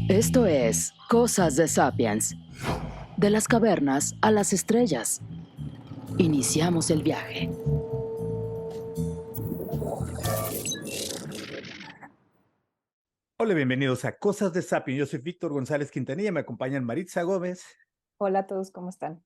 Esto es Cosas de Sapiens. De las cavernas a las estrellas. Iniciamos el viaje. Hola, bienvenidos a Cosas de Sapiens. Yo soy Víctor González Quintanilla, me acompañan Maritza Gómez Hola a todos, ¿cómo están?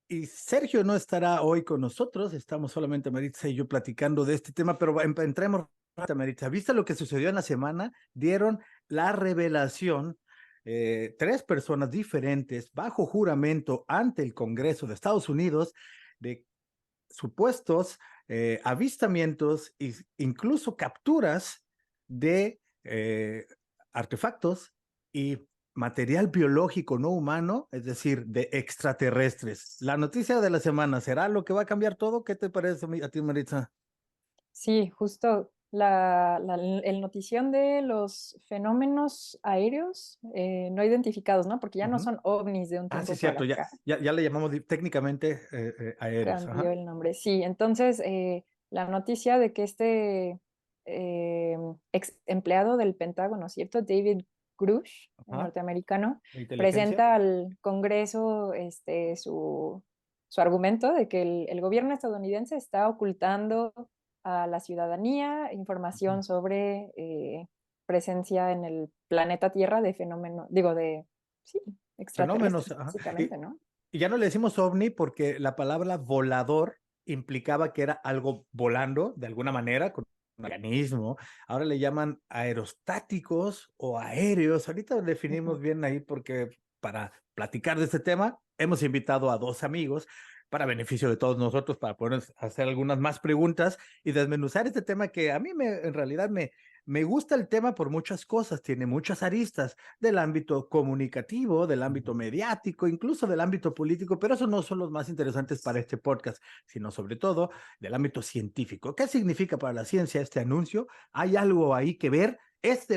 y Sergio no estará hoy con nosotros. Estamos solamente Maritza y yo platicando de este tema, pero entremos, Maritza. ¿Viste lo que sucedió en la semana? Dieron la revelación, tres personas diferentes bajo juramento ante el Congreso de Estados Unidos de supuestos avistamientos e incluso capturas de artefactos y material biológico no humano, es decir, de extraterrestres. La noticia de la semana, ¿será lo que va a cambiar todo? ¿Qué te parece a ti, Maritza? Sí, justo el notición de los fenómenos aéreos no identificados, ¿no? Porque ya no Ujú. son ovnis de un Ah, sí, tiempo para cierto, acá, ya le llamamos técnicamente aéreos. cambió Ajá. el nombre. Sí, entonces la noticia de que ex empleado del Pentágono, ¿cierto? David Grush, Ajá. norteamericano, ¿De inteligencia? presenta al Congreso su argumento de que el gobierno estadounidense está ocultando a la ciudadanía información sobre presencia en el planeta Tierra de fenómenos, sí, Fenómenos. extraterrestres, Ajá. básicamente, ¿no? Y ya no le decimos ovni porque la palabra volador implicaba que era algo volando de alguna manera, con un mecanismo. Ahora le llaman aerostáticos o aéreos. Ahorita definimos Ujú. bien ahí porque para platicar de este tema hemos invitado a dos amigos para beneficio de todos nosotros, para poder hacer algunas más preguntas y desmenuzar este tema que a mí en realidad me gusta el tema por muchas cosas, tiene muchas aristas del ámbito comunicativo, del ámbito mediático, incluso del ámbito político, pero esos no son los más interesantes para este podcast, sino sobre todo del ámbito científico. ¿Qué significa para la ciencia este anuncio? ¿Hay algo ahí que ver? Es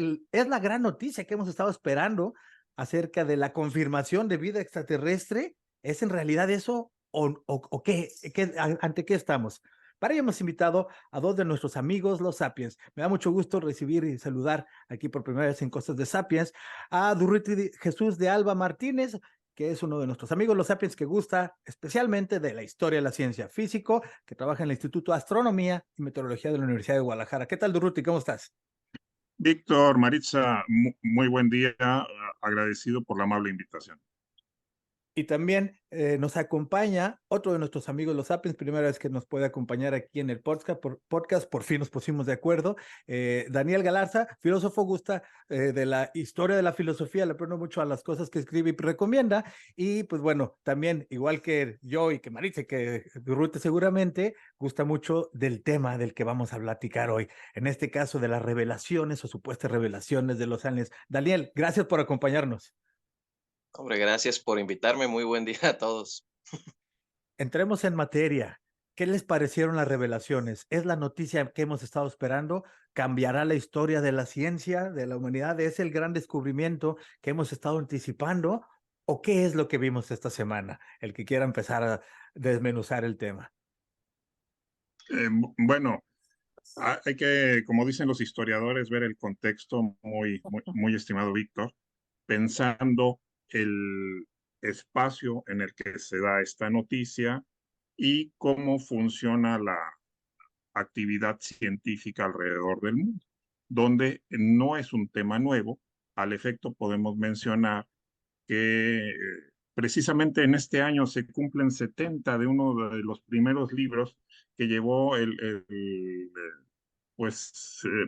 la gran noticia que hemos estado esperando acerca de la confirmación de vida extraterrestre. ¿Es en realidad eso o ante qué estamos? Para ello hemos invitado a dos de nuestros amigos, los Sapiens. Me da mucho gusto recibir y saludar aquí por primera vez en Cosas de Sapiens a Durruti Jesús de Alba Martínez, que es uno de nuestros amigos, los Sapiens, que gusta especialmente de la historia de la ciencia, físico, que trabaja en el Instituto de Astronomía y Meteorología de la Universidad de Guadalajara. ¿Qué tal, Durruti? ¿Cómo estás? Víctor, Maritza, muy buen día, agradecido por la amable invitación. Y también nos acompaña otro de nuestros amigos, los Sapiens, primera vez que nos puede acompañar aquí en el podcast, por fin nos pusimos de acuerdo. Daniel Galarza, filósofo, gusta de la historia de la filosofía, le aprendo mucho a las cosas que escribe y recomienda. Y pues bueno, también, igual que yo y que Maritza, que Durrute seguramente, gusta mucho del tema del que vamos a platicar hoy. En este caso, de las revelaciones o supuestas revelaciones de los aliens. Daniel, gracias por acompañarnos. Hombre, gracias por invitarme. Muy buen día a todos. Entremos en materia. ¿Qué les parecieron las revelaciones? ¿Es la noticia que hemos estado esperando? ¿Cambiará la historia de la ciencia, de la humanidad? ¿Es el gran descubrimiento que hemos estado anticipando? ¿O qué es lo que vimos esta semana? El que quiera empezar a desmenuzar el tema. Bueno, hay que, como dicen los historiadores, ver el contexto muy estimado Víctor, pensando el espacio en el que se da esta noticia y cómo funciona la actividad científica alrededor del mundo, donde no es un tema nuevo. Al efecto, podemos mencionar que precisamente en este año se cumplen 70 de uno de los primeros libros que llevó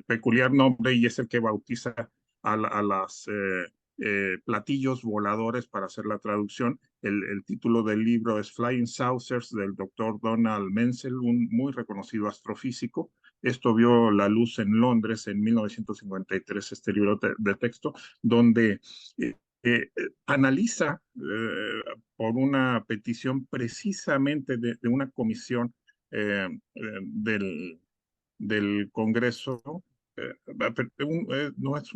peculiar nombre y es el que bautiza a las platillos voladores para hacer la traducción. El título del libro es Flying Saucers del doctor Donald Menzel, un muy reconocido astrofísico. Esto vio la luz en Londres en 1953, este libro de texto, donde analiza por una petición precisamente de una comisión del Congreso. No es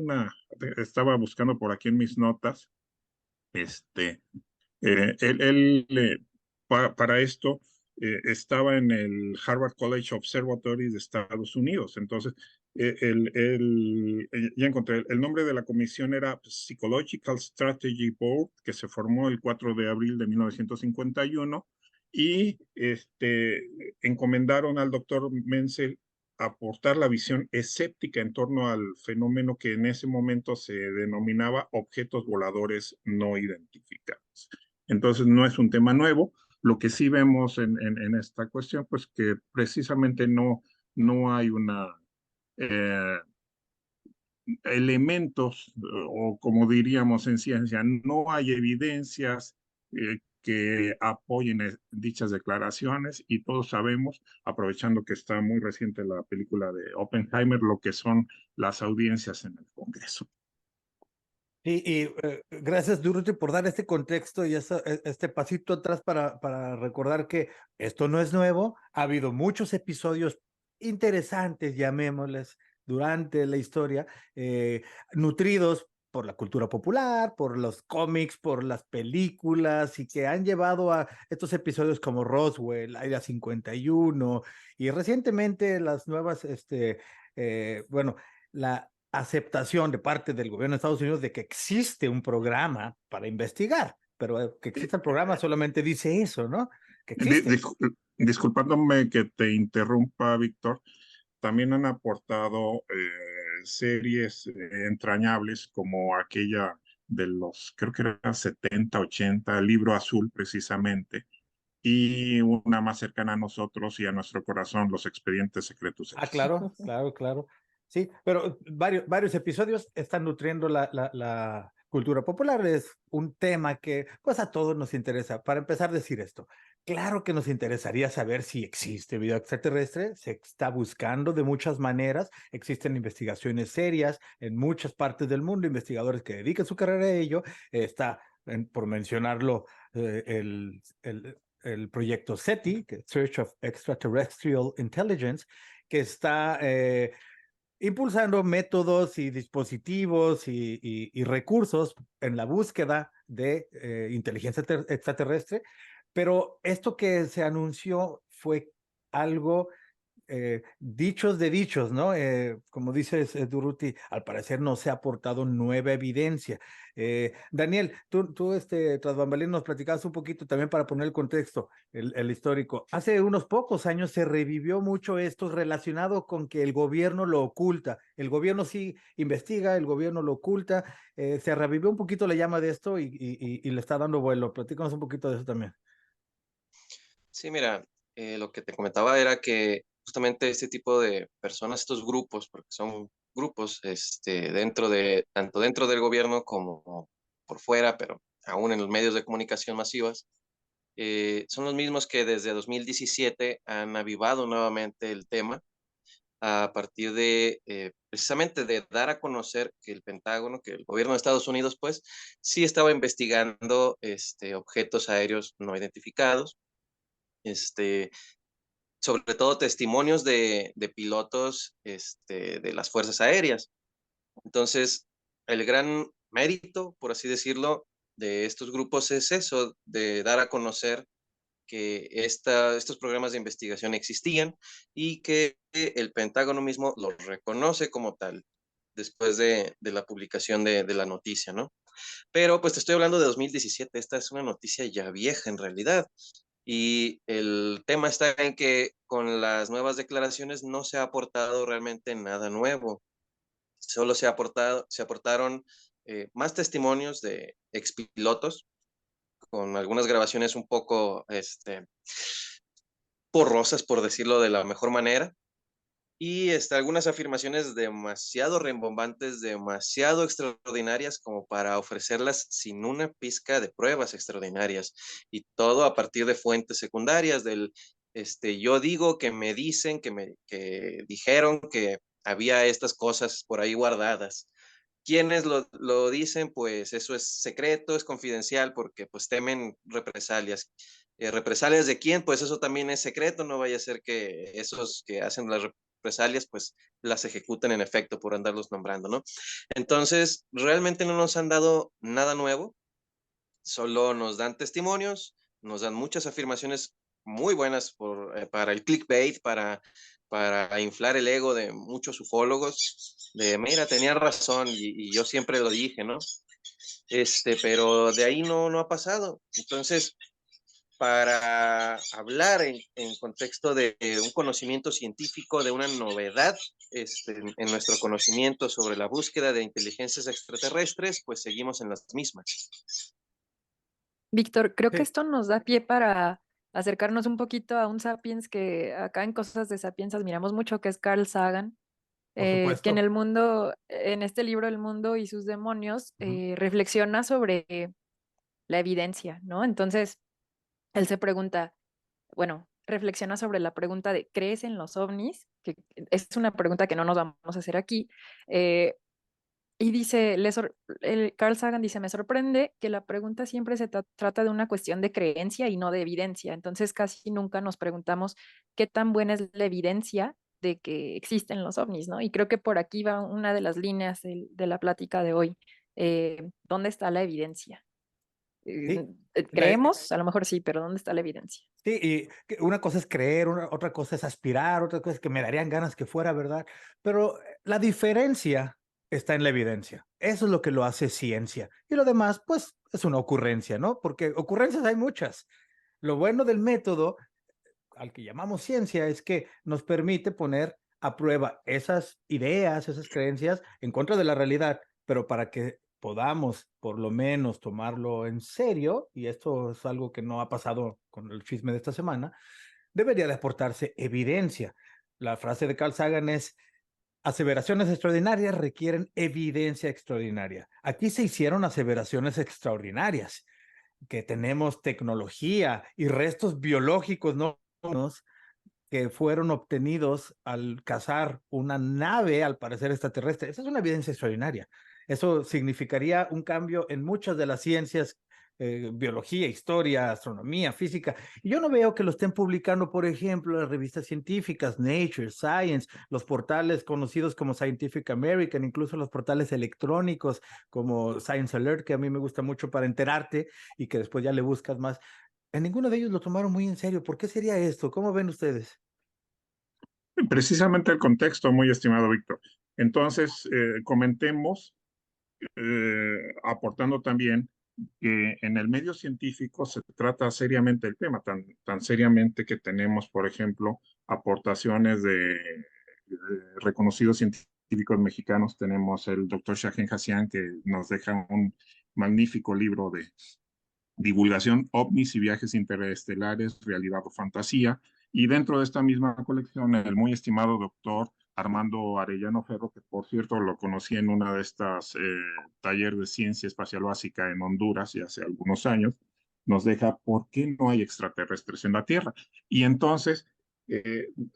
estaba buscando por aquí en mis notas, este, para esto estaba en el Harvard College Observatory de Estados Unidos. Entonces, Ya encontré, el nombre de la comisión era Psychological Strategy Board, que se formó el 4 de abril de 1951 y encomendaron al doctor Menzel aportar la visión escéptica en torno al fenómeno que en ese momento se denominaba objetos voladores no identificados. Entonces no es un tema nuevo. Lo que sí vemos en esta cuestión, pues que precisamente no hay eh, elementos, o como diríamos en ciencia, no hay evidencias que apoyen dichas declaraciones y todos sabemos, aprovechando que está muy reciente la película de Oppenheimer, lo que son las audiencias en el Congreso. Y gracias, Durruti, por dar este contexto y este pasito atrás para recordar que esto no es nuevo. Ha habido muchos episodios interesantes, llamémosles, durante la historia, nutridos por la cultura popular, por los cómics, por las películas, y que han llevado a estos episodios como Roswell, Área 51, y recientemente las nuevas, bueno, la aceptación de parte del gobierno de Estados Unidos de que existe un programa para investigar, pero que existe el programa solamente dice eso, ¿no? Que existe. Disculpándome que te interrumpa, Víctor, también han aportado series entrañables como aquella de los, creo que era 70, 80, Libro Azul precisamente, y una más cercana a nosotros y a nuestro corazón, Los Expedientes Secretos Ah, X. claro, claro, claro. Sí, pero varios episodios están nutriendo la cultura popular. Es un tema que pues a todos nos interesa. Para empezar a decir esto, claro que nos interesaría saber si existe vida extraterrestre. Se está buscando de muchas maneras. Existen investigaciones serias en muchas partes del mundo, investigadores que dedican su carrera a ello. Está, por mencionarlo, el proyecto SETI, que Search of Extraterrestrial Intelligence, que está impulsando métodos y dispositivos y recursos en la búsqueda de inteligencia extraterrestre, pero esto que se anunció fue algo dichos de dichos, ¿no? Como dices, Durruti, al parecer no se ha aportado nueva evidencia. Daniel, tú tras bambalinas nos platicabas un poquito también para poner el contexto, el histórico. Hace unos pocos años se revivió mucho esto relacionado con que el gobierno lo oculta. El gobierno sí investiga, el gobierno lo oculta. Se revivió un poquito la llama de esto y le está dando vuelo. Platícanos un poquito de eso también. Sí, mira, lo que te comentaba era que justamente este tipo de personas, estos grupos, porque son grupos, tanto dentro del gobierno como por fuera, pero aún en los medios de comunicación masivas, son los mismos que desde 2017 han avivado nuevamente el tema a partir de precisamente de dar a conocer que el Pentágono, que el gobierno de Estados Unidos, pues sí estaba investigando objetos aéreos no identificados, este, sobre todo testimonios de pilotos de las fuerzas aéreas. Entonces, el gran mérito, por así decirlo, de estos grupos es eso, de dar a conocer que estos programas de investigación existían y que el Pentágono mismo los reconoce como tal después de la publicación de la noticia, ¿no? Pero pues te estoy hablando de 2017, esta es una noticia ya vieja en realidad. Y el tema está en que con las nuevas declaraciones no se ha aportado realmente nada nuevo. Solo se aportaron más testimonios de expilotos con algunas grabaciones un poco porrosas, por decirlo de la mejor manera, y algunas afirmaciones demasiado rimbombantes, demasiado extraordinarias como para ofrecerlas sin una pizca de pruebas extraordinarias. Y todo a partir de fuentes secundarias yo digo que me dicen, que dijeron que había estas cosas por ahí guardadas. Quienes lo dicen, pues eso es secreto, es confidencial, porque pues temen represalias. ¿Represalias de quién? Pues eso también es secreto, no vaya a ser que esos que hacen las represalias, pues las ejecuten en efecto por andarlos nombrando, ¿no? Entonces, realmente no nos han dado nada nuevo, solo nos dan testimonios, nos dan muchas afirmaciones muy buenas para el clickbait, para para inflar el ego de muchos ufólogos, de mira, tenía razón y yo siempre lo dije, ¿no? Pero de ahí no ha pasado. Entonces, para hablar en contexto de un conocimiento científico, de una novedad en nuestro conocimiento sobre la búsqueda de inteligencias extraterrestres, pues seguimos en las mismas. Víctor, creo que Sí, esto nos da pie para acercarnos un poquito a un Sapiens que acá en Cosas de Sapiens admiramos mucho, que es Carl Sagan, por que en supuesto. el mundo, en este libro El mundo y sus demonios, Ujú. reflexiona sobre la evidencia, ¿no? Entonces, él se pregunta, bueno, reflexiona sobre la pregunta de ¿crees en los ovnis? Que es una pregunta que no nos vamos a hacer aquí. eh, y dice, Carl Sagan dice, me sorprende que la pregunta siempre se trata de una cuestión de creencia y no de evidencia. Entonces casi nunca nos preguntamos qué tan buena es la evidencia de que existen los ovnis, ¿no? Y creo que por aquí va una de las líneas de la plática de hoy. ¿Dónde está la evidencia? Sí, ¿Creemos? A lo mejor sí, pero ¿dónde está la evidencia? sí, y una cosa es creer, otra cosa es aspirar, otra cosa es que me darían ganas que fuera verdad, pero la diferencia está en la evidencia. Eso es lo que lo hace ciencia. Y lo demás, pues, es una ocurrencia, ¿no? Porque ocurrencias hay muchas. Lo bueno del método al que llamamos ciencia es que nos permite poner a prueba esas ideas, esas creencias en contra de la realidad, pero para que podamos por lo menos tomarlo en serio, y esto es algo que no ha pasado con el chisme de esta semana, debería de aportarse evidencia. La frase de Carl Sagan es, aseveraciones extraordinarias requieren evidencia extraordinaria. Aquí se hicieron aseveraciones extraordinarias, que tenemos tecnología y restos biológicos no que fueron obtenidos al cazar una nave, al parecer extraterrestre. Esa es una evidencia extraordinaria. Eso significaría un cambio en muchas de las ciencias, biología, historia, astronomía, física. Y yo no veo que lo estén publicando, por ejemplo, las revistas científicas, Nature, Science, los portales conocidos como Scientific American, incluso los portales electrónicos como Science Alert, que a mí me gusta mucho para enterarte y que después ya le buscas más. En ninguno de ellos lo tomaron muy en serio. ¿Por qué sería esto? ¿Cómo ven ustedes? Precisamente el contexto, muy estimado Víctor. Entonces, comentemos, aportando también que en el medio científico se trata seriamente el tema, tan seriamente que tenemos, por ejemplo, aportaciones de reconocidos científicos mexicanos. Tenemos el doctor Shahen Hassian, que nos deja un magnífico libro de divulgación, ovnis y viajes interestelares, realidad o fantasía. Y dentro de esta misma colección, el muy estimado doctor Armando Arellano Ferro, que por cierto lo conocí en una de estas talleres de ciencia espacial básica en Honduras ya hace algunos años, nos deja por qué no hay extraterrestres en la Tierra. Y entonces,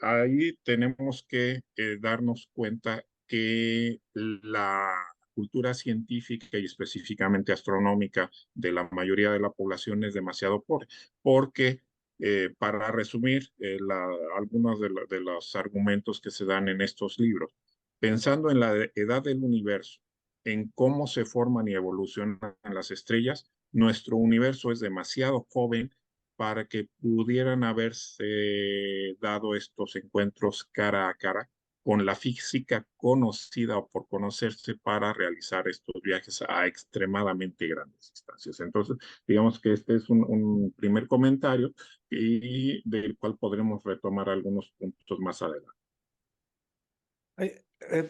ahí tenemos que darnos cuenta que la cultura científica y específicamente astronómica de la mayoría de la población es demasiado pobre, porque para resumir algunos de los argumentos que se dan en estos libros, pensando en la edad del universo, en cómo se forman y evolucionan las estrellas, nuestro universo es demasiado joven para que pudieran haberse dado estos encuentros cara a cara con la física conocida o por conocerse para realizar estos viajes a extremadamente grandes distancias. Entonces, digamos que este es un primer comentario y del cual podremos retomar algunos puntos más adelante.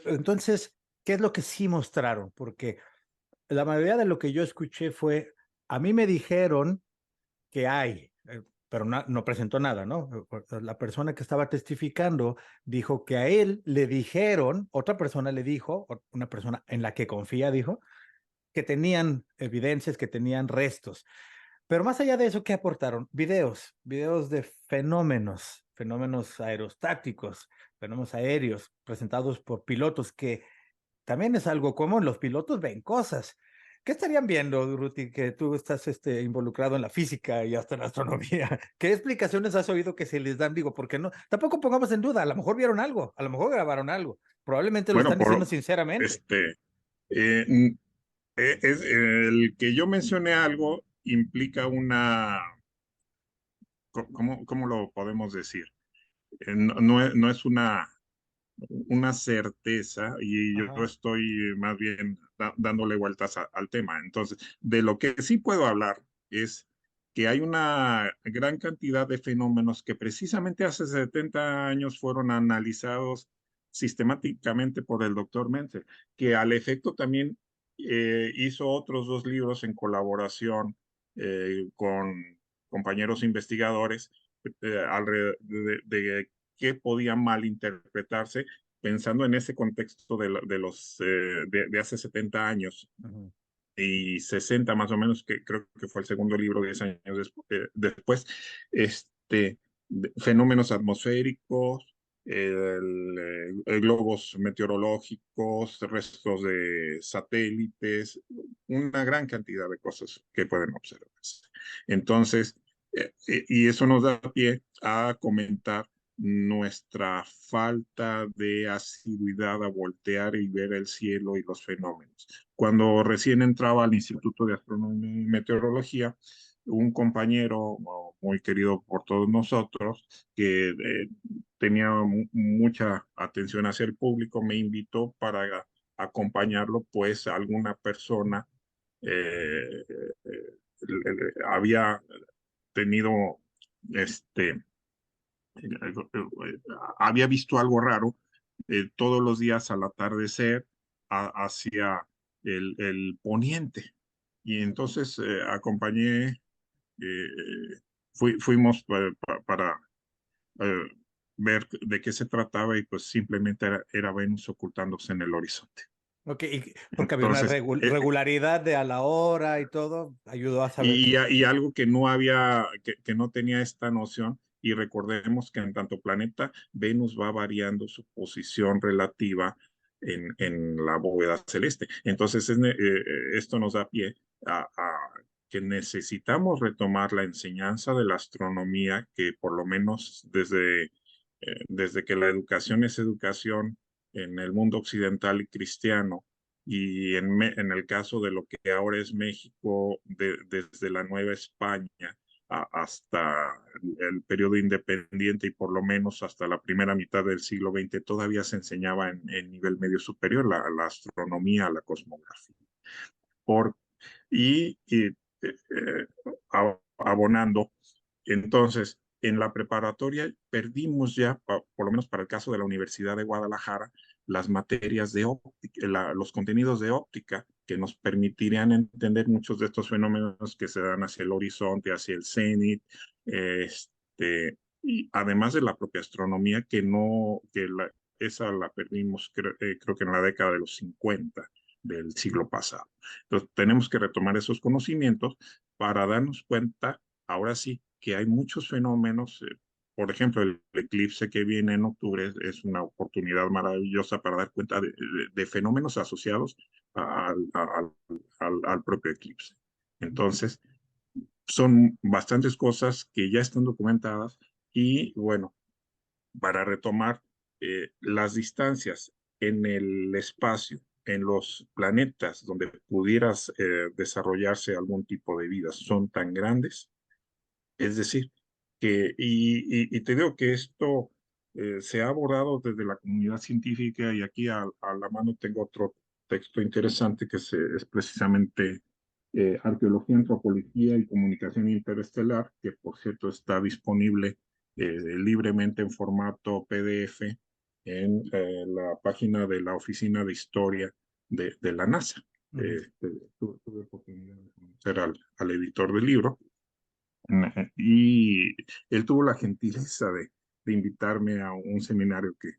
Entonces, ¿qué es lo que sí mostraron? Porque la mayoría de lo que yo escuché fue, a mí me dijeron que hay, pero no presentó nada, ¿no? La persona que estaba testificando dijo que a él le dijeron, otra persona le dijo, una persona en la que confía dijo, que tenían evidencias, que tenían restos. Pero más allá de eso, ¿qué aportaron? Videos de fenómenos aerostáticos, fenómenos aéreos presentados por pilotos, que también es algo común, los pilotos ven cosas. ¿Qué estarían viendo, Ruti, que tú estás involucrado en la física y hasta en la astronomía? ¿Qué explicaciones has oído que se les dan? Digo, porque no, tampoco pongamos en duda, a lo mejor vieron algo, a lo mejor grabaron algo, probablemente lo Bueno, están diciendo sinceramente. eh, el que yo mencione algo implica una, ¿cómo lo podemos decir? no es una certeza y yo Ajá. estoy más bien dándole vueltas al tema. Entonces, de lo que sí puedo hablar es que hay una gran cantidad de fenómenos que precisamente hace 70 años fueron analizados sistemáticamente por el doctor Menzel, que al efecto también hizo otros 2 libros en colaboración con compañeros investigadores alrededor de qué podía malinterpretarse pensando en ese contexto de hace 70 años Ujú. y 60 más o menos, que creo que fue el segundo libro 10 años después, este, fenómenos atmosféricos, globos meteorológicos, restos de satélites, una gran cantidad de cosas que pueden observarse. Entonces, y eso nos da pie a comentar nuestra falta de asiduidad a voltear y ver el cielo y los fenómenos. Cuando recién entraba al Instituto de Astronomía y Meteorología, un compañero muy querido por todos nosotros, que tenía mucha atención hacia el público, me invitó para acompañarlo, pues alguna persona había tenido había visto algo raro todos los días al atardecer hacia el poniente. Y entonces acompañé, fuimos para ver de qué se trataba y pues simplemente era Venus ocultándose en el horizonte. Ok, porque había una Entonces, regularidad de a la hora y todo, ayudó a saber que... y algo que que no tenía esta noción, y recordemos que en tanto planeta, Venus va variando su posición relativa en la bóveda celeste. Entonces, esto nos da pie a que necesitamos retomar la enseñanza de la astronomía, que por lo menos desde que la educación es educación en el mundo occidental y cristiano, y en el caso de lo que ahora es México, desde la Nueva España hasta el periodo independiente y por lo menos hasta la primera mitad del siglo XX, todavía se enseñaba en nivel medio superior la astronomía, la cosmografía. Por, y abonando, entonces, en la preparatoria perdimos ya, por lo menos para el caso de la Universidad de Guadalajara, las materias de óptica, los contenidos de óptica que nos permitirían entender muchos de estos fenómenos que se dan hacia el horizonte, hacia el cenit, y además de la propia astronomía, esa la perdimos creo que en la década de los 50 del siglo pasado. Entonces, tenemos que retomar esos conocimientos para darnos cuenta, ahora sí, que hay muchos fenómenos. Por ejemplo, el eclipse que viene en octubre es una oportunidad maravillosa para dar cuenta de fenómenos asociados al propio eclipse. Entonces, son bastantes cosas que ya están documentadas y bueno, para retomar las distancias en el espacio, en los planetas donde pudieras desarrollarse algún tipo de vida, son tan grandes. Es decir, y te digo que esto se ha abordado desde la comunidad científica y aquí a la mano tengo otro texto interesante que es precisamente Arqueología, Antropología y Comunicación Interestelar, que por cierto está disponible libremente en formato PDF en la página de la Oficina de Historia de la NASA. Tuve oportunidad de conocer al editor del libro y él tuvo la gentileza de invitarme a un seminario que,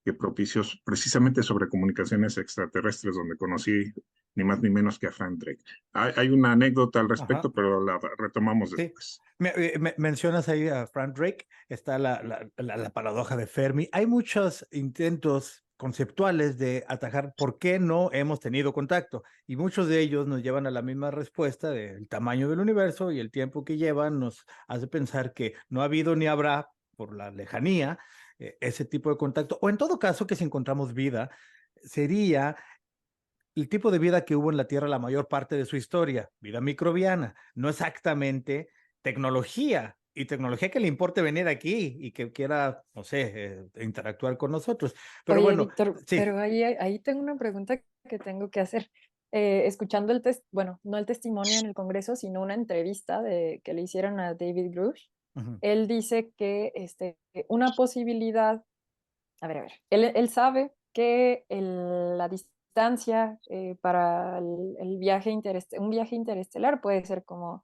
que propició precisamente sobre comunicaciones extraterrestres, donde conocí ni más ni menos que a Frank Drake. Hay una anécdota al Ajá. respecto, pero la retomamos Sí. después. Mencionas ahí a Frank Drake, está la paradoja de Fermi. Hay muchos intentos conceptuales de atajar por qué no hemos tenido contacto y muchos de ellos nos llevan a la misma respuesta del tamaño del universo y el tiempo que llevan nos hace pensar que no ha habido ni habrá por la lejanía ese tipo de contacto o en todo caso que si encontramos vida sería el tipo de vida que hubo en la Tierra la mayor parte de su historia, vida microbiana, no exactamente tecnología y tecnología que le importe venir aquí y que quiera, no sé, interactuar con nosotros. Pero Oye, bueno, Víctor, sí. pero ahí tengo una pregunta que tengo que hacer. Escuchando bueno, no el testimonio en el Congreso, sino una entrevista que le hicieron a David Grush, Ujú, él dice que una posibilidad, a ver, él sabe que la distancia para el viaje un viaje interestelar puede ser como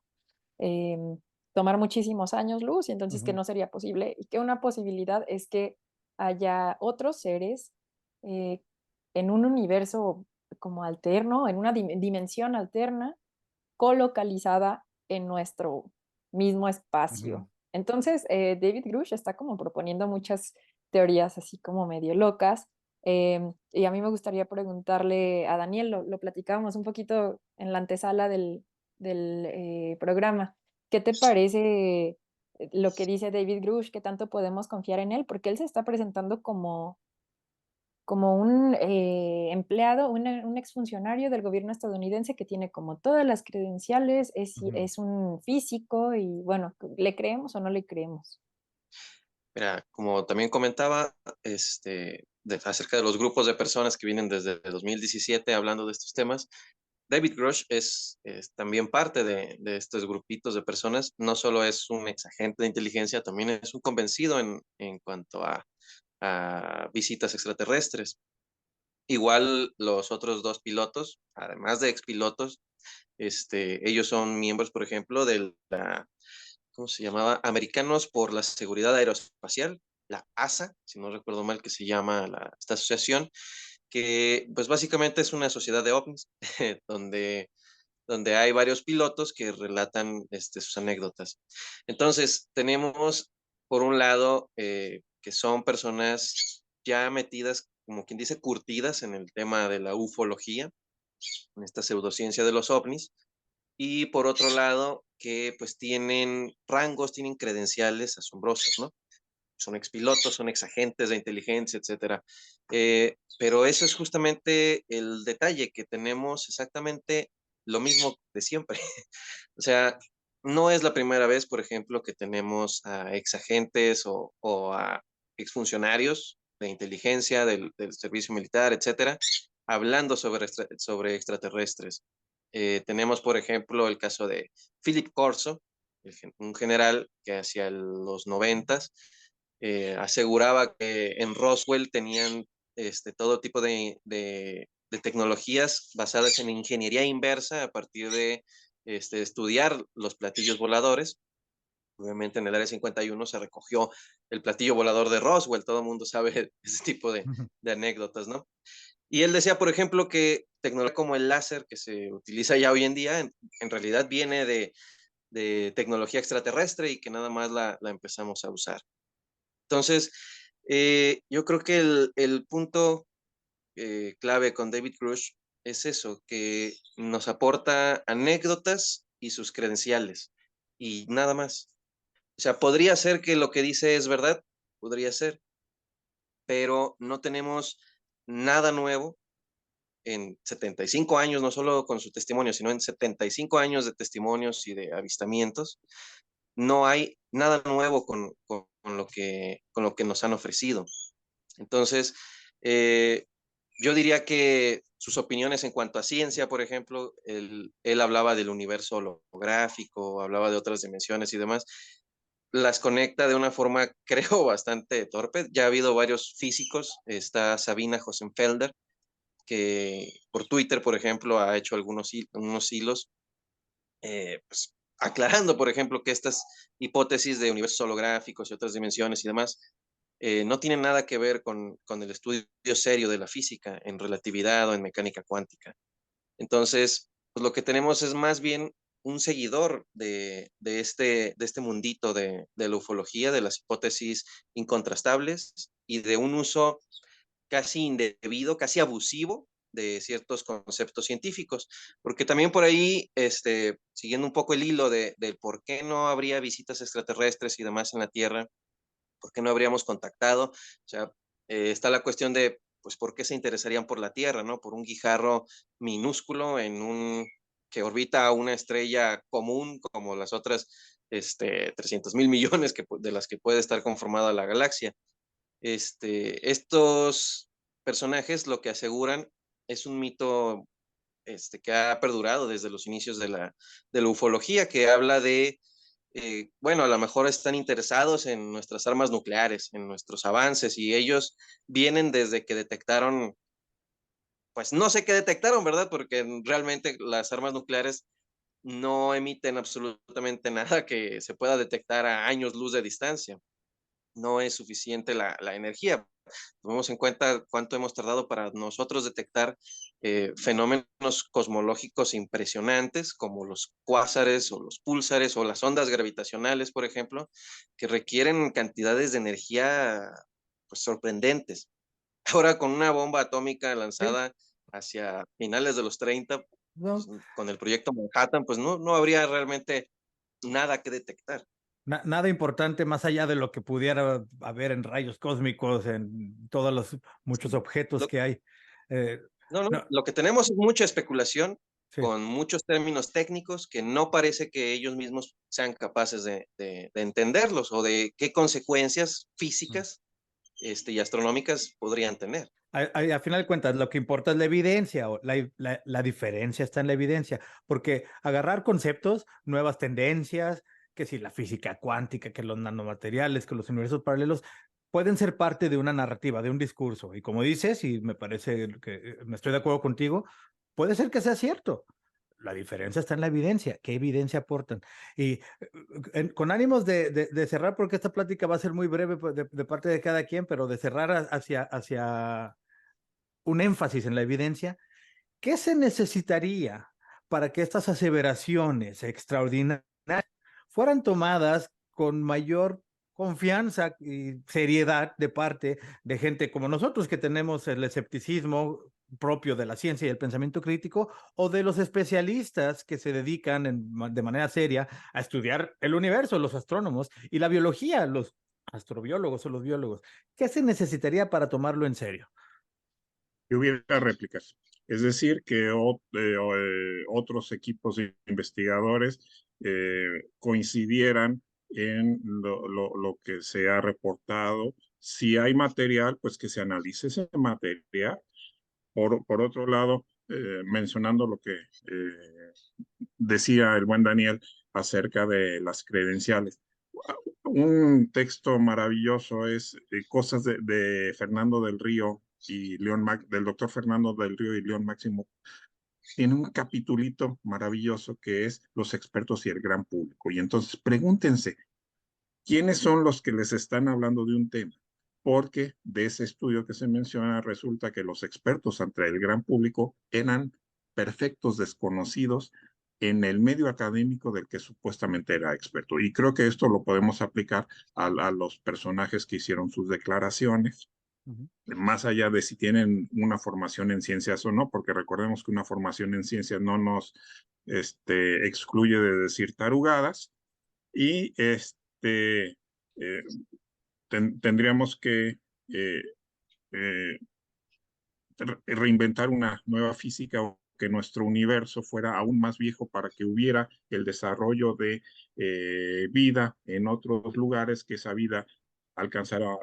em, tomar muchísimos años luz y entonces que ujú, no sería posible y que una posibilidad es que haya otros seres eh, en un universo como alterno, en una dimensión alterna, colocalizada en nuestro mismo ujú. espacio. Entonces, David Grush está como proponiendo muchas teorías así como medio locas. Y a mí me gustaría preguntarle a Daniel, lo platicábamos un poquito en la antesala del programa. ¿Qué te parece lo que dice David Grush? ¿Qué tanto podemos confiar en él? Porque él se está presentando como un empleado, un exfuncionario del gobierno estadounidense que tiene como todas las credenciales, Ujú. es un físico y bueno, ¿le creemos o no le creemos? Mira, como también comentaba, acerca de los grupos de personas que vienen desde 2017 hablando de estos temas, David Grush es también parte de estos grupitos de personas. No solo es un ex agente de inteligencia, también es un convencido en cuanto a visitas extraterrestres. Igual los otros dos pilotos, además de expilotos, ellos son miembros, por ejemplo, de la, ¿cómo se llamaba? Americanos por la Seguridad Aeroespacial, la ASA, si no recuerdo mal que se llama esta asociación, que pues básicamente es una sociedad de ovnis, donde, donde hay varios pilotos que relatan sus anécdotas. Entonces, tenemos, por un lado, que son personas ya metidas, como quien dice, curtidas en el tema de la ufología, en esta pseudociencia de los ovnis, y por otro lado, que pues tienen rangos, tienen credenciales asombrosos, ¿no? Son expilotos, son exagentes de inteligencia, etcétera. Pero eso es justamente el detalle, que tenemos exactamente lo mismo de siempre. O sea, no es la primera vez, por ejemplo, que tenemos a exagentes o a exfuncionarios de inteligencia del servicio militar, etcétera, hablando sobre extraterrestres. Tenemos, por ejemplo, el caso de Philip Corso, un general que hacia los 90 aseguraba que en Roswell tenían todo tipo de tecnologías basadas en ingeniería inversa a partir de estudiar los platillos voladores. Obviamente en el Área 51 se recogió el platillo volador de Roswell, todo el mundo sabe ese tipo de anécdotas, ¿no? Y él decía, por ejemplo, que tecnología como el láser que se utiliza ya hoy en día, en realidad viene de tecnología extraterrestre y que nada más la empezamos a usar. Entonces, yo creo que el punto clave con David Grush es eso, que nos aporta anécdotas y sus credenciales y nada más. O sea, podría ser que lo que dice es verdad, podría ser, pero no tenemos nada nuevo en 75 años, no solo con su testimonio, sino en 75 años de testimonios y de avistamientos. No hay nada nuevo con lo que nos han ofrecido. Entonces, eh, yo diría que sus opiniones en cuanto a ciencia, por ejemplo, él hablaba del universo holográfico, hablaba de otras dimensiones y demás, las conecta de una forma, creo, bastante torpe. Ya ha habido varios físicos, está Sabina Hosenfelder, que por Twitter, por ejemplo, ha hecho unos hilos, pues, aclarando, por ejemplo, que estas hipótesis de universos holográficos y otras dimensiones y demás no tienen nada que ver con el estudio serio de la física en relatividad o en mecánica cuántica. Entonces, pues lo que tenemos es más bien un seguidor de este mundito de la ufología, de las hipótesis incontrastables y de un uso casi indebido, casi abusivo de ciertos conceptos científicos, porque también por ahí, siguiendo un poco el hilo del por qué no habría visitas extraterrestres y demás en la Tierra, por qué no habríamos contactado, o sea, está la cuestión de, pues, ¿por qué se interesarían por la Tierra, no? Por un guijarro minúsculo que orbita a una estrella común como las otras 300,000 millones de las que puede estar conformada la galaxia. Estos personajes lo que aseguran es un mito que ha perdurado desde los inicios de la ufología, que habla de, bueno, a lo mejor están interesados en nuestras armas nucleares, en nuestros avances, y ellos vienen desde que detectaron, pues no sé qué detectaron, ¿verdad? Porque realmente las armas nucleares no emiten absolutamente nada que se pueda detectar a años luz de distancia. No es suficiente la energía. Tomemos en cuenta cuánto hemos tardado para nosotros detectar fenómenos cosmológicos impresionantes como los cuásares o los púlsares o las ondas gravitacionales, por ejemplo, que requieren cantidades de energía pues, sorprendentes. Ahora con una bomba atómica Sí, lanzada hacia finales de los 30, pues, no, con el proyecto Manhattan, pues no habría realmente nada que detectar. nada importante más allá de lo que pudiera haber en rayos cósmicos, en todos los muchos objetos Lo, que hay. Eh, no, no, lo que tenemos es mucha especulación sí. con muchos términos técnicos que no parece que ellos mismos sean capaces de entenderlos o de qué consecuencias físicas y astronómicas podrían tener. A final de cuentas, lo que importa es la evidencia, o la diferencia está en la evidencia, porque agarrar conceptos, nuevas tendencias, que si la física cuántica, que los nanomateriales, que los universos paralelos, pueden ser parte de una narrativa, de un discurso. Y como dices, y me parece que me estoy de acuerdo contigo, puede ser que sea cierto. La diferencia está en la evidencia. ¿Qué evidencia aportan? Y con ánimos de cerrar, porque esta plática va a ser muy breve pues, de parte de cada quien, pero de cerrar hacia un énfasis en la evidencia, ¿qué se necesitaría para que estas aseveraciones extraordinarias fueran tomadas con mayor confianza y seriedad de parte de gente como nosotros que tenemos el escepticismo propio de la ciencia y el pensamiento crítico, o de los especialistas que se dedican de manera seria a estudiar el universo, los astrónomos y la biología, los astrobiólogos o los biólogos? ¿Qué se necesitaría para tomarlo en serio? Que hubiera réplicas. Es decir, que otros equipos de investigadores coincidieran en lo que se ha reportado. Si hay material, pues que se analice ese material. Por otro lado, mencionando lo que decía el buen Daniel acerca de las credenciales. Un texto maravilloso es Cosas de Fernando del Río y del doctor Fernando del Río y León Máximo. Tiene un capitulito maravilloso que es Los expertos y el gran público. Y entonces pregúntense, ¿quiénes son los que les están hablando de un tema? Porque de ese estudio que se menciona resulta que los expertos ante el gran público eran perfectos desconocidos en el medio académico del que supuestamente era experto. Y creo que esto lo podemos aplicar a los personajes que hicieron sus declaraciones, Ujú. más allá de si tienen una formación en ciencias o no, porque recordemos que una formación en ciencias no nos excluye de decir tarugadas. Y tendríamos que eh, eh, reinventar una nueva física o que nuestro universo fuera aún más viejo para que hubiera el desarrollo de vida en otros lugares, que esa vida alcanzara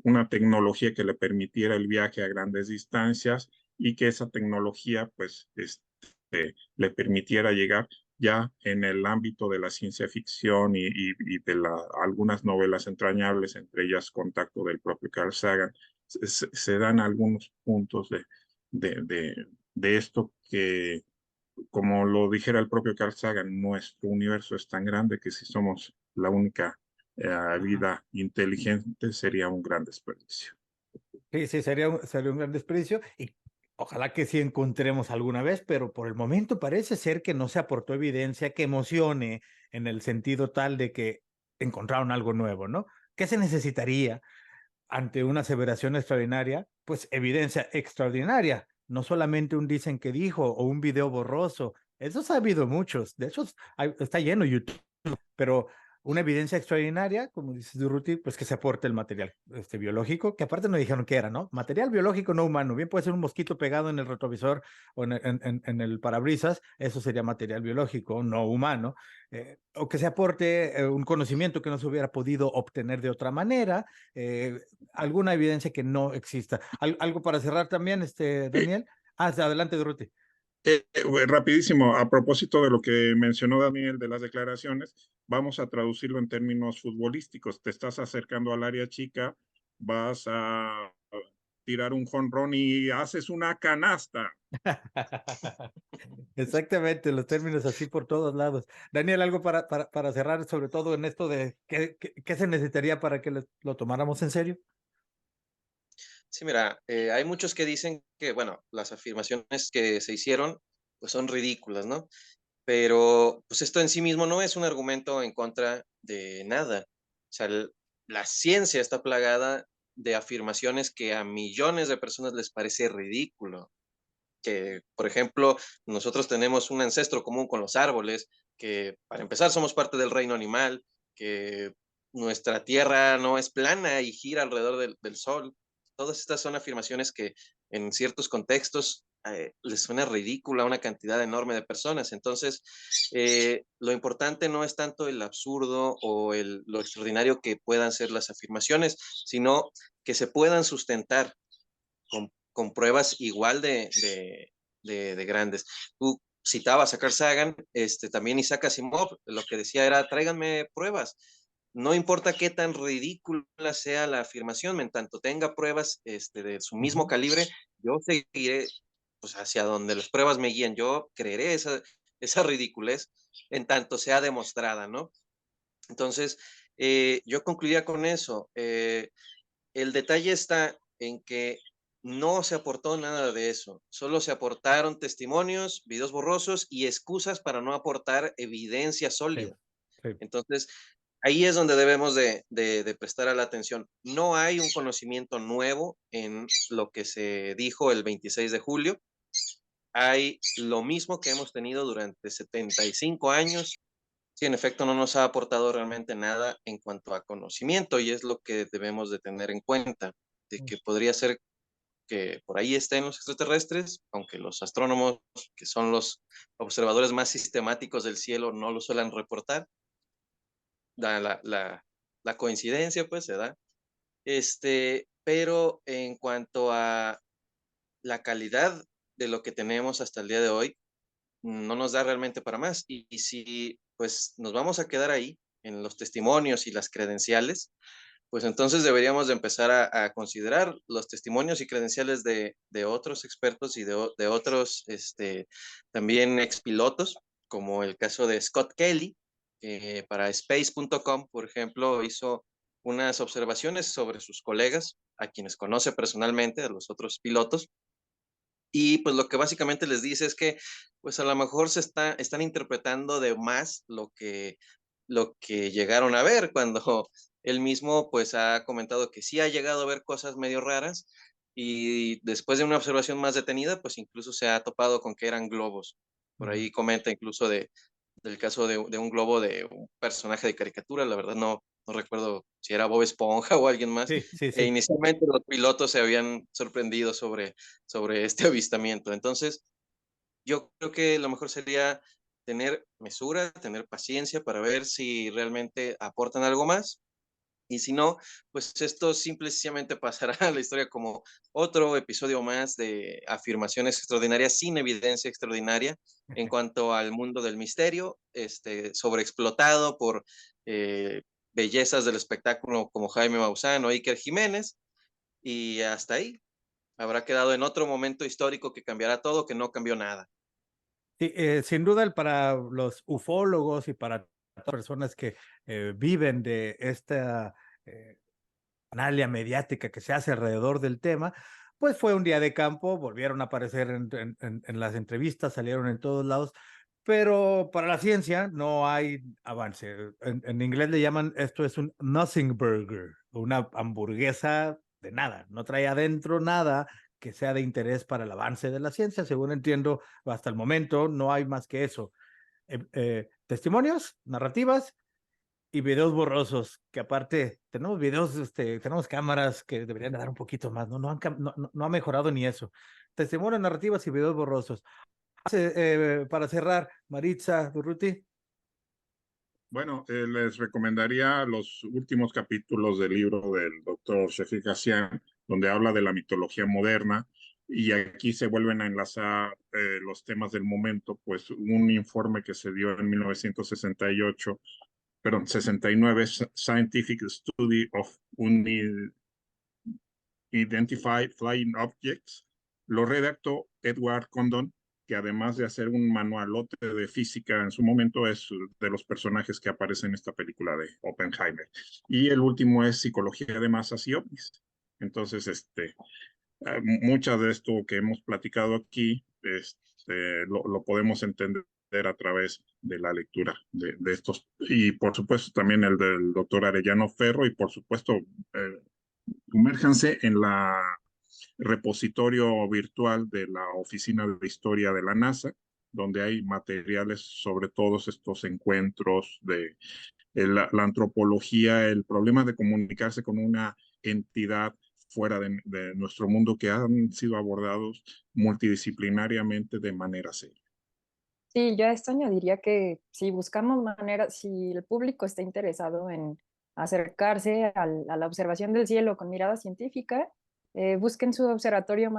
una tecnología que le permitiera el viaje a grandes distancias y que esa tecnología pues le permitiera llegar ya en el ámbito de la ciencia ficción y de algunas novelas entrañables, entre ellas Contacto del propio Carl Sagan. Se dan algunos puntos de, de, de esto que, como lo dijera el propio Carl Sagan, nuestro universo es tan grande que si somos la única Ajá. vida inteligente sería un gran desperdicio. Sí, sí, sería un gran desperdicio y ojalá que sí encontremos alguna vez, pero por el momento parece ser que no se aportó evidencia que emocione en el sentido tal de que encontraron algo nuevo, ¿no? ¿Qué se necesitaría ante una aseveración extraordinaria? Pues evidencia extraordinaria, no solamente un dicen que dijo o un video borroso. Esos ha habido muchos, de hecho está lleno YouTube, pero una evidencia extraordinaria, como dices Durruti, pues que se aporte el material biológico, que aparte no dijeron qué era, ¿no? Material biológico no humano, bien puede ser un mosquito pegado en el retrovisor o en el parabrisas, eso sería material biológico, no humano, o que se aporte un conocimiento que no se hubiera podido obtener de otra manera, alguna evidencia que no exista. ¿Algo para cerrar también, Daniel? Adelante, Durruti. Rapidísimo, a propósito de lo que mencionó Daniel de las declaraciones, vamos a traducirlo en términos futbolísticos. Te estás acercando al área chica, vas a tirar un jonrón y haces una canasta. Exactamente, los términos así por todos lados. Daniel, algo para cerrar, sobre todo en esto de qué se necesitaría para que lo tomáramos en serio. Sí, mira, hay muchos que dicen que, bueno, las afirmaciones que se hicieron, pues son ridículas, ¿no? Pero, pues esto en sí mismo no es un argumento en contra de nada. O sea, la ciencia está plagada de afirmaciones que a millones de personas les parece ridículo. Que, por ejemplo, nosotros tenemos un ancestro común con los árboles, que para empezar somos parte del reino animal, que nuestra tierra no es plana y gira alrededor del sol. Todas estas son afirmaciones que en ciertos contextos les suena ridícula a una cantidad enorme de personas. Entonces, lo importante no es tanto el absurdo o lo extraordinario que puedan ser las afirmaciones, sino que se puedan sustentar con pruebas igual de grandes. Tú citabas a Carl Sagan, también Isaac Asimov, lo que decía era, tráiganme pruebas. No importa qué tan ridícula sea la afirmación, en tanto tenga pruebas de su mismo calibre, yo seguiré pues, hacia donde las pruebas me guíen. Yo creeré esa ridiculez en tanto sea demostrada, ¿no? Entonces, yo concluiría con eso. El detalle está en que no se aportó nada de eso, solo se aportaron testimonios, videos borrosos y excusas para no aportar evidencia Sí, sólida. sí. Entonces, ahí es donde debemos de prestar a la atención. No hay un conocimiento nuevo en lo que se dijo el 26 de julio. Hay lo mismo que hemos tenido durante 75 años. Sí, en efecto, no nos ha aportado realmente nada en cuanto a conocimiento y es lo que debemos de tener en cuenta, de que podría ser que por ahí estén los extraterrestres, aunque los astrónomos, que son los observadores más sistemáticos del cielo, no lo suelen reportar. La coincidencia, pues, se da. Pero en cuanto a la calidad de lo que tenemos hasta el día de hoy, no nos da realmente para más. Y si pues nos vamos a quedar ahí en los testimonios y las credenciales, pues entonces deberíamos de empezar a considerar los testimonios y credenciales de otros expertos y de otros también expilotos, como el caso de Scott Kelly, que para space.com, por ejemplo, hizo unas observaciones sobre sus colegas, a quienes conoce personalmente, a los otros pilotos, y pues lo que básicamente les dice es que pues a lo mejor están interpretando de más lo que llegaron a ver cuando él mismo pues ha comentado que sí ha llegado a ver cosas medio raras y después de una observación más detenida pues incluso se ha topado con que eran globos. Por ahí comenta incluso del caso de un globo de un personaje de caricatura, la verdad no recuerdo si era Bob Esponja o alguien más. Sí, sí, E sí. inicialmente los pilotos se habían sorprendido sobre este avistamiento. Entonces, yo creo que lo mejor sería tener mesura, tener paciencia para ver si realmente aportan algo más. Y si no, pues esto simplemente pasará a la historia como otro episodio más de afirmaciones extraordinarias sin evidencia extraordinaria en cuanto al mundo del misterio, sobreexplotado por eh, bellezas del espectáculo como Jaime Maussan o Iker Jiménez, y hasta ahí habrá quedado en otro momento histórico que cambiará todo, que no cambió nada. Sí, sin duda para los ufólogos y para las personas que viven de esta analia mediática que se hace alrededor del tema, pues fue un día de campo, volvieron a aparecer en las entrevistas, salieron en todos lados, pero para la ciencia no hay avance. En inglés le llaman esto es un nothing burger, una hamburguesa de nada, no trae adentro nada que sea de interés para el avance de la ciencia. Según entiendo, hasta el momento no hay más que eso. Testimonios, narrativas y videos borrosos, que aparte tenemos videos, tenemos cámaras que deberían de dar un poquito más, ¿no? No ha mejorado ni eso. Testimonios, narrativas y videos borrosos. Para cerrar, Maritza, Durruti. Bueno, les recomendaría los últimos capítulos del libro del doctor Sheffield Hassian, donde habla de la mitología moderna, y aquí se vuelven a enlazar los temas del momento, pues un informe que se dio en 1968, perdón, 69, Scientific Study of Unidentified Flying Objects, lo redactó Edward Condon, que además de hacer un manualote de física en su momento, es de los personajes que aparecen en esta película de Oppenheimer. Y el último es Psicología de Masas y OVNIs. Entonces, mucha de esto que hemos platicado aquí, lo podemos entender a través de la lectura de estos, y por supuesto también el del doctor Arellano Ferro, y por supuesto, sumérjanse en la repositorio virtual de la Oficina de Historia de la NASA, donde hay materiales sobre todos estos encuentros de la antropología, el problema de comunicarse con una entidad fuera de nuestro mundo, que han sido abordados multidisciplinariamente de manera seria. Sí, yo a esto añadiría que si buscamos maneras, si el público está interesado en acercarse a la observación del cielo con mirada científica, busquen su observatorio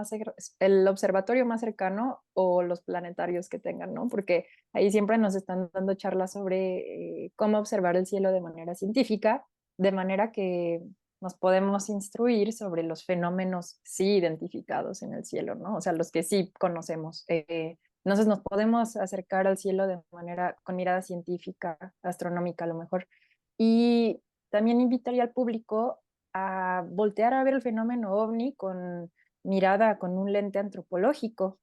el observatorio más cercano o los planetarios que tengan, ¿no? Porque ahí siempre nos están dando charlas sobre cómo observar el cielo de manera científica, de manera que nos podemos instruir sobre los fenómenos sí identificados en el cielo, ¿no? O sea, los que sí conocemos. Entonces nos podemos acercar al cielo de manera, con mirada científica, astronómica a lo mejor. Y también invitaría al público a voltear a ver el fenómeno ovni con mirada, con un lente antropológico,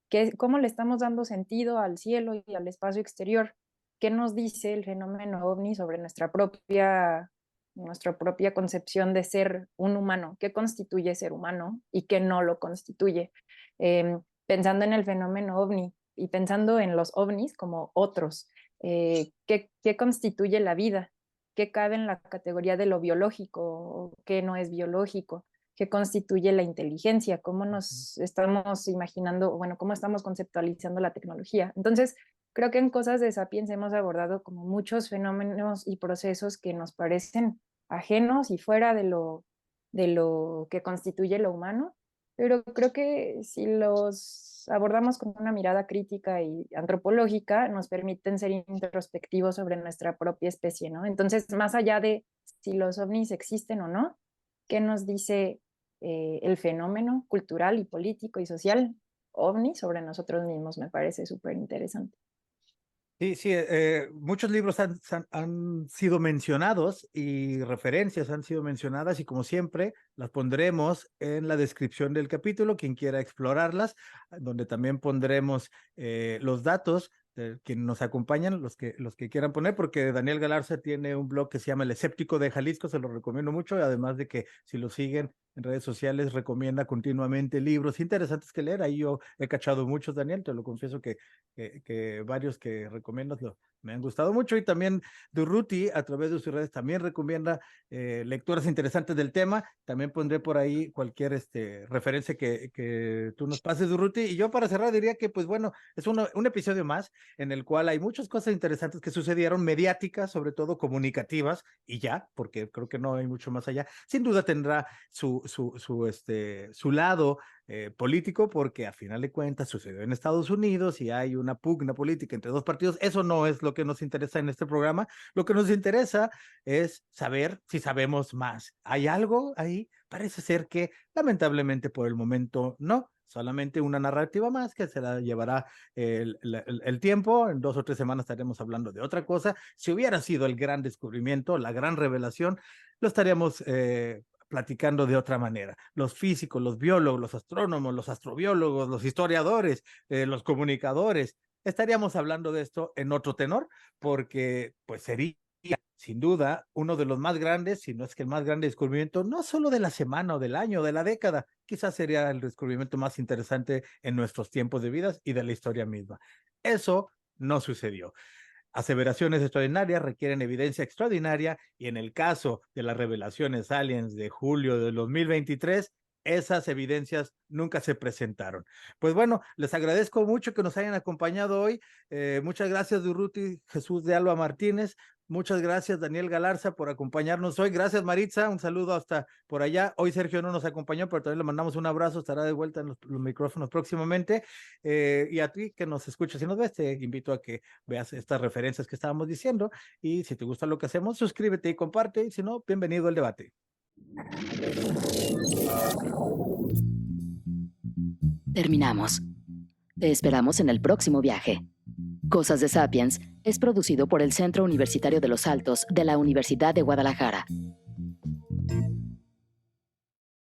que cómo le estamos dando sentido al cielo y al espacio exterior. ¿Qué nos dice el fenómeno ovni sobre nuestra propia concepción de ser un humano? ¿Qué constituye ser humano y qué no lo constituye? Pensando en el fenómeno ovni y pensando en los ovnis como otros, ¿qué constituye la vida? ¿Qué cabe en la categoría de lo biológico? ¿Qué no es biológico? ¿Qué constituye la inteligencia? ¿Cómo nos estamos imaginando, bueno, cómo estamos conceptualizando la tecnología? Entonces, creo que en Cosas de Sapiens hemos abordado como muchos fenómenos y procesos que nos parecen ajenos y fuera de lo que constituye lo humano, pero creo que si los abordamos con una mirada crítica y antropológica, nos permiten ser introspectivos sobre nuestra propia especie, ¿no? Entonces, más allá de si los ovnis existen o no, ¿qué nos dice el fenómeno cultural y político y social ovni sobre nosotros mismos? Me parece súper interesante. Sí, sí, muchos libros han sido mencionados y referencias han sido mencionadas, y como siempre las pondremos en la descripción del capítulo, quien quiera explorarlas, donde también pondremos los datos de quienes nos acompañan, los que quieran poner, porque Daniel Galarza tiene un blog que se llama El Escéptico de Jalisco, se lo recomiendo mucho, y además de que si lo siguen en redes sociales recomienda continuamente libros interesantes que leer. Ahí yo he cachado muchos, Daniel, te lo confieso que varios que recomiendas me han gustado mucho, y también Durruti a través de sus redes también recomienda lecturas interesantes del tema. También pondré por ahí cualquier referencia que tú nos pases, Durruti. Y yo para cerrar diría que pues bueno, es un episodio más en el cual hay muchas cosas interesantes que sucedieron, mediáticas, sobre todo comunicativas, y ya, porque creo que no hay mucho más allá. Sin duda tendrá su lado político, porque a final de cuentas sucedió en Estados Unidos y hay una pugna política entre dos partidos. Eso no es lo que nos interesa en este programa. Lo que nos interesa es saber si sabemos más. ¿Hay algo ahí? Parece ser que lamentablemente por el momento no. Solamente una narrativa más que se la llevará el tiempo. En 2 o 3 semanas estaremos hablando de otra cosa. Si hubiera sido el gran descubrimiento, la gran revelación, lo estaríamos platicando de otra manera. Los físicos, los biólogos, los astrónomos, los astrobiólogos, los historiadores, los comunicadores, estaríamos hablando de esto en otro tenor, porque pues sería sin duda uno de los más grandes, si no es que el más grande descubrimiento, no solo de la semana o del año o de la década, quizás sería el descubrimiento más interesante en nuestros tiempos de vida y de la historia misma. Eso no sucedió. aseveraciones extraordinarias requieren evidencia extraordinaria y en el caso de las revelaciones aliens de julio de 2023, esas evidencias nunca se presentaron. Pues bueno, les agradezco mucho que nos hayan acompañado hoy. Muchas gracias, Durruti Jesús de Alba Martínez. Muchas gracias, Daniel Galarza, por acompañarnos hoy. Gracias, Maritza. Un saludo hasta por allá. Hoy Sergio no nos acompañó, pero también le mandamos un abrazo. Estará de vuelta en los micrófonos próximamente. Y a ti que nos escuchas y nos ves, te invito a que veas estas referencias que estábamos diciendo. Y si te gusta lo que hacemos, suscríbete y comparte. Y si no, bienvenido al debate. Terminamos. Te esperamos en el próximo viaje. Cosas de Sapiens es producido por el Centro Universitario de los Altos de la Universidad de Guadalajara.